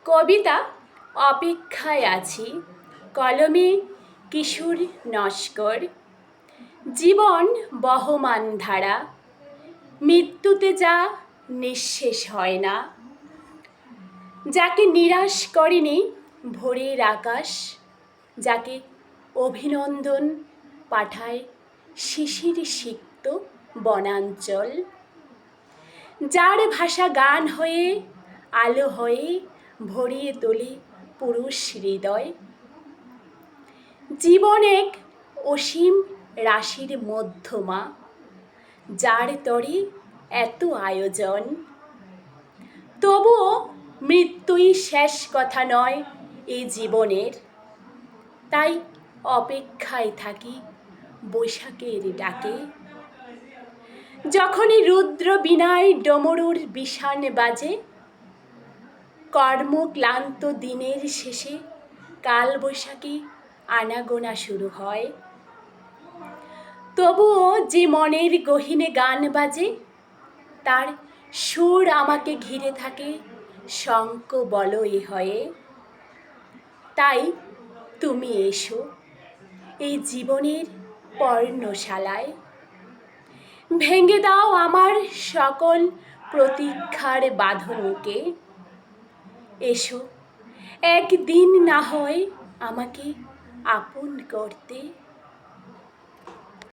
কবিতা অপেক্ষায় আছি, কলমে কিশোর নস্কর। জীবন বহমান ধারা, মৃত্যুতে যা নিঃশেষ হয় না। যাকে নিরাশ করেনি ভোরের আকাশ, যাকে অভিনন্দন পাঠায় শিশির সিক্ত বনাঞ্চল। যার ভাষা গান হয়ে আলো হয়ে ভরিয়ে তোলে পুরুষ হৃদয়। জীবন এক অসীম রাশির মধ্যমা, যার তরে এত আয়োজন। তবুও মৃত্যুই শেষ কথা নয় এই জীবনের, তাই অপেক্ষায় থাকি বৈশাখের ডাকে। যখনই রুদ্র বীণায় ডমরুর বিষাণ বাজে, কর্মক্লান্ত দিনের শেষে কালবৈশাখী আনাগোনা শুরু হয়। তবুও যে মনের গহীনে গান বাজে, তার সুর আমাকে ঘিরে থাকে শঙ্খ বলয় হয়ে। তাই তুমি এসো এই জীবনের পর্ণশালায়, ভেঙে দাও আমার সকল প্রতীক্ষার বাঁধনকে। এসো একদিন না হয় আমাকে আপন করতে।